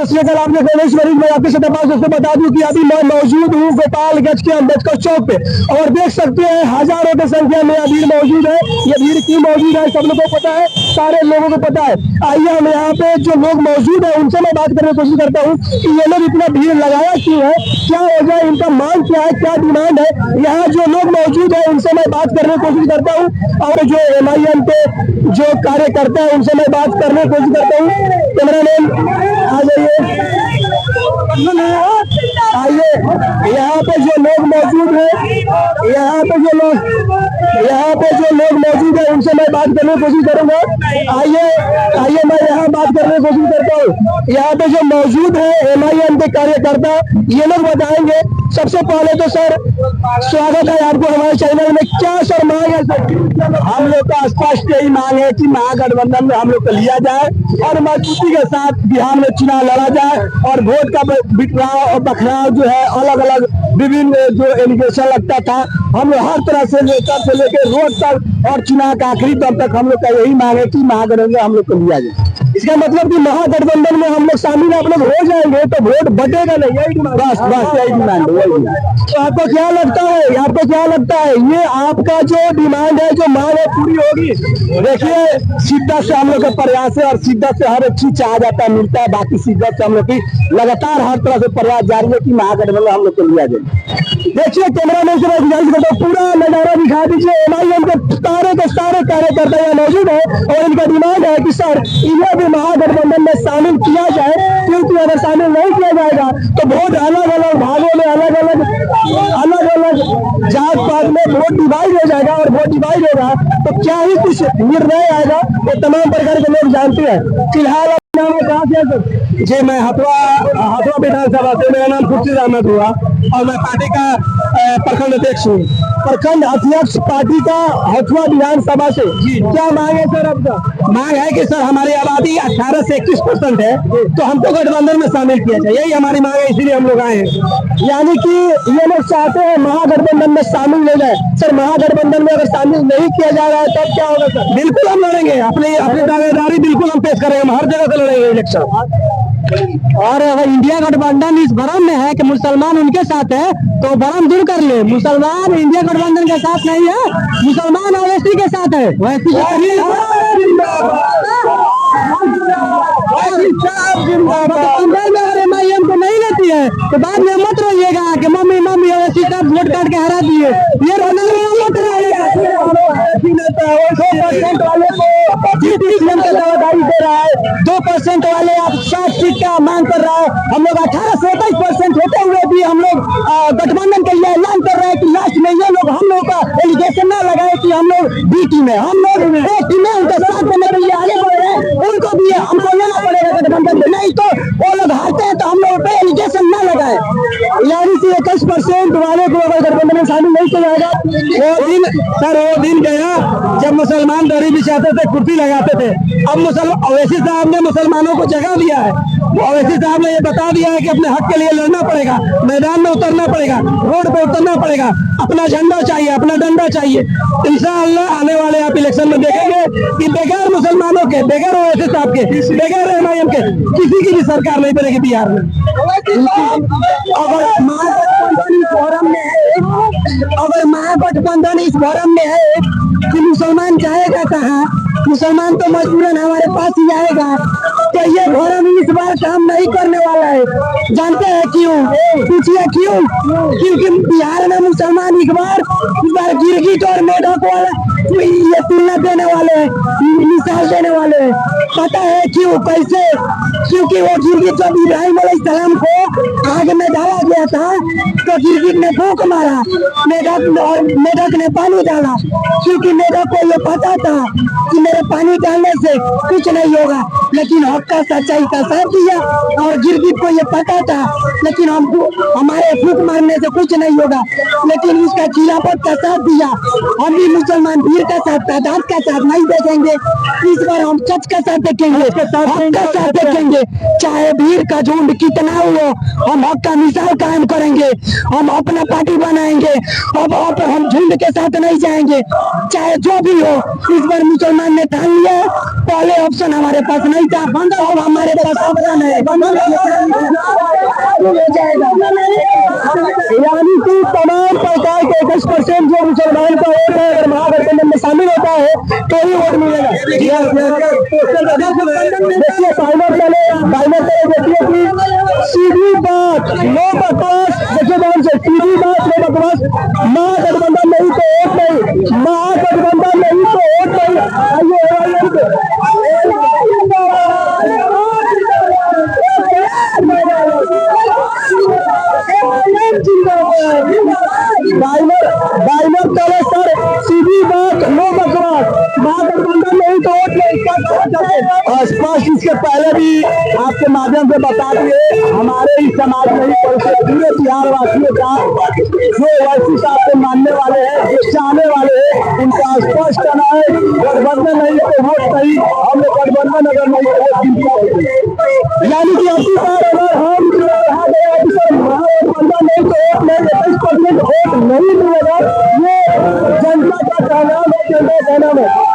सत श्री अकाल। आपने गणेश मरीज में आपके साथ दोस्तों बता दूं कि अभी मैं मौजूद हूँ गोपालगंज के अम्बेडकर चौक पे और देख सकते हैं हजारों की संख्या में भीड़ मौजूद है। ये भीड़ क्यों मौजूद है सब लोगों को पता है, सारे लोगों को पता है। आइए हम यहाँ पे जो लोग मौजूद है उनसे मैं बात करने की कोशिश करता हूँ कि ये लोग इतना भीड़ लगाया क्यों है, क्या वजह है, इनका मांग क्या है, क्या डिमांड है। यहाँ जो लोग मौजूद है उनसे मैं बात करने की कोशिश करता हूँ और जो MIM के जो कार्यकर्ता है उनसे मैं बात करने की कोशिश करता हूँ। कैमरामैन आ जाइए, आइए। यहाँ पे जो लोग मौजूद है, यहाँ पे जो लोग मौजूद है उनसे मैं बात करने की कोशिश करूंगा। आइए मैं यहाँ बात करने की कोशिश करता हूँ। यहाँ पे जो मौजूद है MIM के कार्यकर्ता, ये लोग बताएंगे। सबसे पहले तो सर स्वागत है आपको हमारे चैनल में। क्या सर मांग है सर? हम लोग का स्पष्ट यही मांग है कि महागठबंधन में हम लोग को लिया जाए और मजबूती के साथ बिहार में चुनाव लड़ा जाए और वोट का बिखराव और बखराव जो है अलग अलग विभिन्न जो एलिगेशन लगता था, हम लोग हर तरह से नेता से लेकर रोड तक और चुनाव का आखिरी दम तक हम लोग का यही मांग है कि महागठबंधन में हम लोग को लिया जाए। इसका मतलब कि महागठबंधन में हम लोग शामिल आप लोग हो जाएंगे तो वोट बढ़ेगा नहीं, यही डिमांड? बस यही डिमांड है। तो आपको क्या लगता है ये आपका जो डिमांड है, जो मांग है, पूरी होगी? देखिए, शिद्दत से हम लोग का प्रयास है और शिद्दत से हर एक चीज चाहा जाता है, मिलता है। बाकी शिद्दत से हम लोग की लगातार हर तरह से प्रयास जारी है कि महागठबंधन हम लोग को लिया जाए। देखिए कैमरामैन से मैं गुजारिश करता हूँ पूरा नजारा दिखा दीजिए। MIM के सारे कार्यकर्ता यहाँ मौजूद है और इनका डिमांड है कि सर इन्हें भी महागठबंधन में शामिल किया जाए, क्योंकि अगर शामिल नहीं किया जाएगा तो वोट अलग अलग भागों में अलग अलग जात पात में वोट डिवाइड हो जाएगा और वोट डिवाइड होगा तो क्या ही कुछ निर्णय आएगा वो तमाम प्रकार के लोग जानते हैं। फिलहाल कहाँ से? जी, मैं हथुआ विधानसभा से, मेरा नाम खुर्शीद अहमद हुआ और मैं पार्टी का प्रखंड अध्यक्ष हूँ। प्रखंड अध्यक्ष पार्टी का हथुआ विधानसभा से। क्या मांग है सर आपका? मांग है कि सर हमारी आबादी 18 से 21% है तो हमको गठबंधन में शामिल किया जाए, यही हमारी मांग है, इसीलिए हम लोग आए हैं। यानी कि ये लोग चाहते हैं महागठबंधन में शामिल हो जाए। सर महागठबंधन में अगर शामिल नहीं किया जा रहा है तब क्या होगा सर? बिल्कुल हम लड़ेंगे, अपनी दावेदारी बिल्कुल हम पेश करेंगे, हम हर जगह से लड़ेंगे इलेक्शन। और अगर इंडिया गठबंधन इस भ्रम में है कि मुसलमान उनके साथ है तो भ्रम दूर कर ले। मुसलमान इंडिया गठबंधन के साथ नहीं है, मुसलमान ओवैसी के साथ है। अगर MIM को नहीं लेती है तो बाद में मत रोइएगा कि मम्मी ओवैसी साहब वोट काट के हरा दिए। ये रोना मत रहिएगा। 2% वाले को CM का दावेदारी दे रहा है, 2% वाले आप 60 सीट का मांग कर रहा है। हम लोग 18 से 21% होते हुए भी हम लोग गठबंधन के लिए ऐलान कर रहे हैं कि लास्ट में ये लोग हम लोग का एलिगेशन ना लगाए कि हम लोग B टीम है, हम लोग A टीम है। उनका साथ देने के लिए आगे बढ़ रहे हैं, उनको भी हमको लेना पड़ेगा गठबंधन में, नहीं तो वो लोग हारते हैं तो हम लोग पे एलिगेशन ना लगाए। यानी कि 21% वाले को अगर गठबंधन में शामिल नहीं किया जाएगा वो दिन गया जब मुसलमान दरी बिछाते थे, कुर्सी लगाते थे। अब ओवैसी साहब ने मुसलमानों को जगह दिया है। ओवैसी साहब ने ये बता दिया है कि अपने हक के लिए लड़ना पड़ेगा, मैदान में उतरना पड़ेगा, रोड पे उतरना पड़ेगा, अपना झंडा चाहिए, अपना डंडा चाहिए। इंशाअल्लाह आने वाले आप इलेक्शन में देखेंगे कि बगैर मुसलमानों के, बगैर ओवैसी साहब के, बगैर MIM के किसी की भी सरकार नहीं बनेगी बिहार में। अगर महागठबंधन इस भ्रम में है कि मुसलमान जाएगा कहाँ, मुसलमान तो मजबूरन हमारे पास ही आएगा, तो ये भ्रम इस बार काम नहीं करने वाला है। जानते हैं क्यों? पूछिए क्यों? क्योंकि बिहार में मुसलमान इस बार गिरगिट और मेढक वाला ये तुलना देने वाले हैं, मिसाल देने वाले हैं। पता है क्यों? कैसे? क्योंकि वो गिरगिट जब इब्राहिम अलैहिस्सलाम को आग में डाला गया था तो गिरगिट ने फूंक मारा, मेढक ने पानी डाला, क्योंकि मेढक को ये पता था कि मेरे पानी डालने से कुछ नहीं होगा, लेकिन हक का सच्चाई का साथ दिया। और गिरगिट को ये पता था लेकिन हमारे फूंक मारने से कुछ नहीं होगा, लेकिन उसका खिलाफत का साथ दिया। हम भी मुसलमान भीड़ का साथ, तादाद का साथ नहीं देखेंगे, इस बार हम सच का साथ देखेंगे, हक का साथ देखेंगे। चाहे भीड़ का झुंड कितना हो, हम हक का मिसाल कायम करेंगे, हम अपना पार्टी बनाएंगे। अब हम झुंड के साथ नहीं जाएंगे, चाहे जो भी हो। इस बार मुसलमान ने ठान लिया, पहले ऑप्शन हमारे पास नहीं नहीं था, अब हमारे पास ऑप्शन है, यानी कि तमाम प्रकार के 10% जो मुसलमान का वोट है अगर महागठबंधन में शामिल होता है तो ही वोट मिलेगा। देखिए देखिए कि सीधी बात नो बकवास, देखिए ध्यान से, सीधी बात नो बकवास, महागठबंधन नहीं तो वोट नहीं, महागठबंधन नहीं तो वोट नहीं। बाइनर चले सर, सीधी बात नो बकवास, महागठबंधन नहीं तो वोट नहीं। स्पष्ट इसके पहले भी आपके माध्यम से बता दिए, हमारे इस समाज में ही पूरे बिहार वासियों का जो वैसी साहब से मानने वाले हैं, जो चाहने वाले हैं, उनका स्पष्ट कहना है गठबंधन नहीं तो वोट नहीं, हम लोग गठबंधन अगर नहीं तो वोट गिनती होगी। यानी कि अब बार अगर हम कहा गया कि सर महागठबंधन नहीं तो वोट नहीं, 10% वोट नहीं मिलेगा, ये जनता का कहना है, जनता का कहना है।